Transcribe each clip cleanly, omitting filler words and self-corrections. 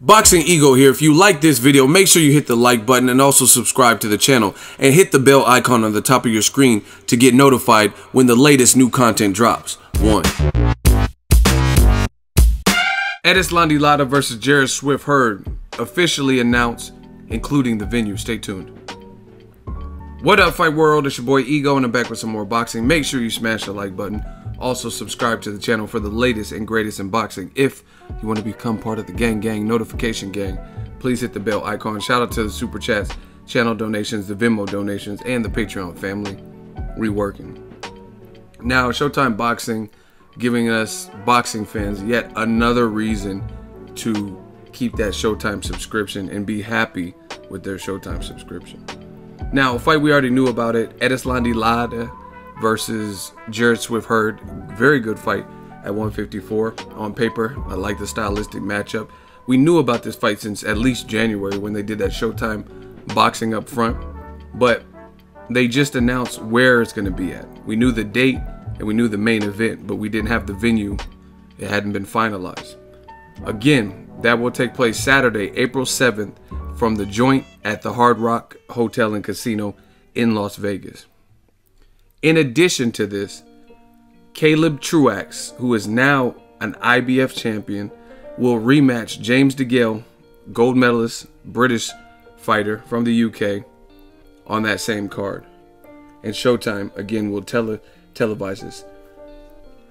Boxing Ego here. If you like this video, make sure you hit the like button and also subscribe to the channel and hit the bell icon on the top of your screen to get notified when the latest new content drops. 1. Erislandy Lara versus Jarrett Hurd officially announced, including the venue. Stay tuned. What up, Fight World? It's your boy Ego, and I'm back with some more boxing. Make sure you smash the like button. Also, subscribe to the channel for the latest and greatest in boxing. If you want to become part of the gang notification gang, please hit the bell icon. Shout out to the super chats, channel donations, the Venmo donations, and the Patreon family. Reworking. Now, Showtime Boxing giving us boxing fans yet another reason to keep that Showtime subscription and be happy with their Showtime subscription. Now, a fight we already knew about it, Erislandy Lara versus Jarrett Hurd. Very good fight at 154. On paper, I like the stylistic matchup. We knew about this fight since at least January when they did that Showtime Boxing up front, but they just announced where it's going to be at. We knew the date and we knew the main event, but we didn't have the venue. It hadn't been finalized. Again, that will take place Saturday, April 7th from the Joint at the Hard Rock Hotel and Casino in Las Vegas. In addition to this, Caleb Truax, who is now an IBF champion, will rematch James Degale, gold medalist, British fighter from the UK, on that same card. And Showtime, again, will televise this.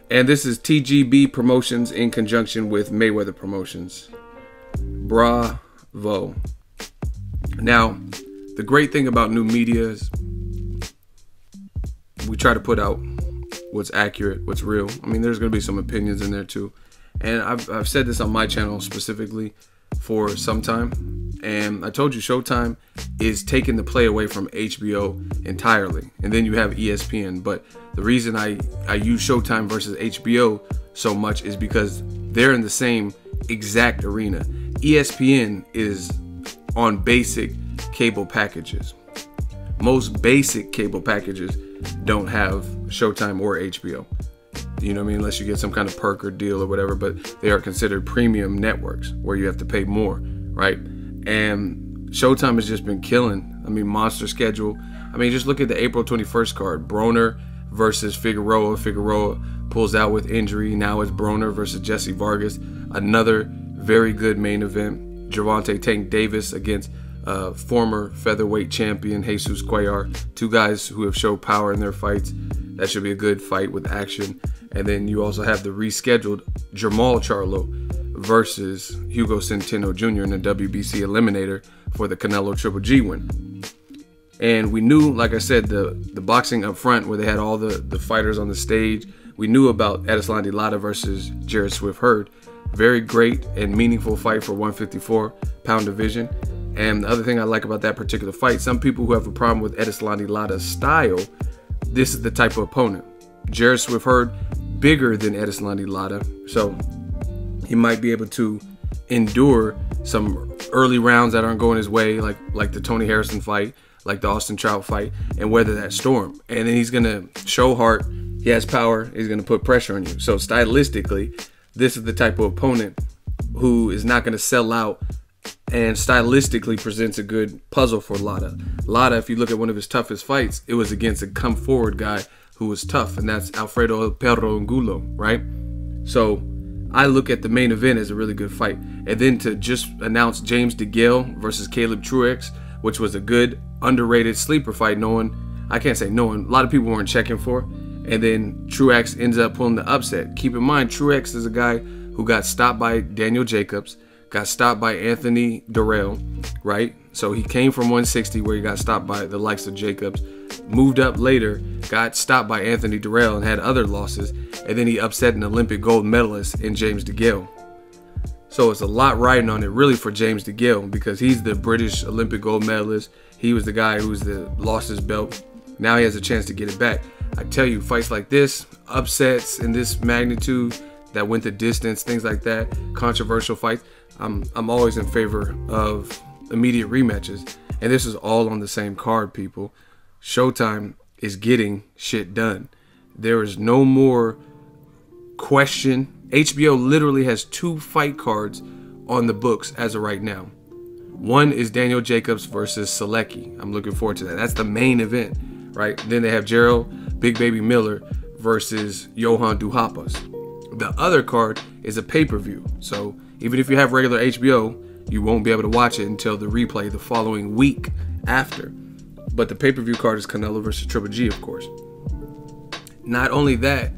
And this is TGB Promotions in conjunction with Mayweather Promotions. Bravo. Now, the great thing about new media is we try to put out what's accurate, what's real. I mean, there's going to be some opinions in there too. And I've said this on my channel specifically for some time. And I told you Showtime is taking the play away from HBO entirely. And then you have ESPN. But the reason I use Showtime versus HBO so much is because they're in the same exact arena. ESPN is on basic cable packages. Most basic cable packages don't have Showtime or HBO. You know what I mean? Unless you get some kind of perk or deal or whatever, but they are considered premium networks where you have to pay more, right? And Showtime has just been killing. I mean, monster schedule. I mean, just look at the April 21st card. Broner versus Figueroa. Figueroa pulls out with injury. Now it's Broner versus Jesse Vargas. Another very good main event. Gervonta Tank Davis against former featherweight champion Jesus Cuellar. Two guys who have showed power in their fights. That should be a good fight with action. And then you also have the rescheduled Jermall Charlo versus Hugo Centeno Jr. in the WBC Eliminator for the Canelo Triple G win. And we knew, like I said, the boxing up front where they had all the fighters on the stage. We knew about Erislandy Lara versus Jarrett Hurd. Very great and meaningful fight for 154-pound division. And the other thing I like about that particular fight, some people who have a problem with Erislandy Lara's style, this is the type of opponent. Jarrett Hurd, bigger than Erislandy Lara, so he might be able to endure some early rounds that aren't going his way, like the Tony Harrison fight, like the Austin Trout fight, and weather that storm. And then he's going to show heart. He has power. He's going to put pressure on you. So stylistically, this is the type of opponent who is not going to sell out and stylistically presents a good puzzle for Lara. Lara, if you look at one of his toughest fights, it was against a come forward guy who was tough, and that's Alfredo El Perro Angulo, right? So I look at the main event as a really good fight. And then to just announce James Degale versus Caleb Truax, which was a good, underrated sleeper fight, a lot of people weren't checking for. And then Truax ends up pulling the upset. Keep in mind, Truax is a guy who got stopped by Daniel Jacobs, got stopped by Anthony Durrell, right? So he came from 160 where he got stopped by the likes of Jacobs, moved up later, got stopped by Anthony Durrell and had other losses, and then he upset an Olympic gold medalist in James Degale. So it's a lot riding on it really for James Degale because he's the British Olympic gold medalist. He was the guy who's lost his belt. Now he has a chance to get it back. I tell you, fights like this, upsets in this magnitude that went the distance, things like that, controversial fights, I'm always in favor of immediate rematches. And this is all on the same card, people. Showtime is getting shit done. There is no more question. HBO literally has 2 fight cards on the books as of right now. One is Daniel Jacobs versus Selecki. I'm looking forward to that. That's the main event, right? Then they have Jarrett Big Baby Miller versus Johan Duhaupas. The other card is a pay-per-view. So even if you have regular HBO, you won't be able to watch it until the replay the following week after. But the pay-per-view card is Canelo versus Triple G, of course. Not only that,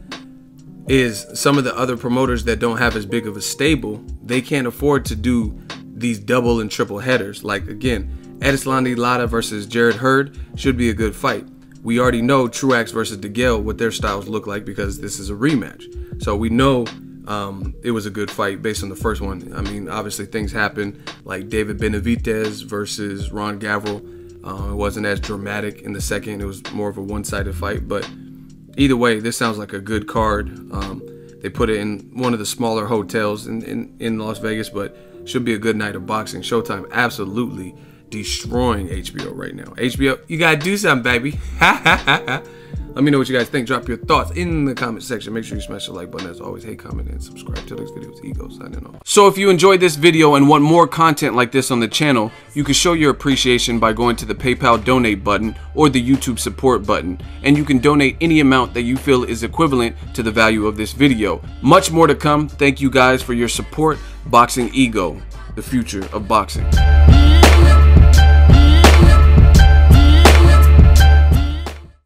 is some of the other promoters that don't have as big of a stable, they can't afford to do these double and triple headers. Like, again, Erislandy Lara versus Jarrett Hurd should be a good fight. We already know Truax versus Degale, what their styles look like, because this is a rematch. So we know it was a good fight based on the first one. I mean, obviously things happen, like David Benavidez versus Ron Gavril. It wasn't as dramatic in the second. It was more of a one-sided fight. But either way, this sounds like a good card. They put it in one of the smaller hotels in Las Vegas, but should be a good night of boxing. Showtime absolutely destroying HBO right now. HBO, you gotta do something, baby. Let me know what you guys think. Drop your thoughts in the comment section. Make sure you smash the like button as always. Hey, comment and subscribe to the next video. It's Ego signing off. So if you enjoyed this video and want more content like this on the channel, you can show your appreciation by going to the PayPal donate button or the YouTube support button. And you can donate any amount that you feel is equivalent to the value of this video. Much more to come. Thank you guys for your support. Boxing Ego, the future of boxing.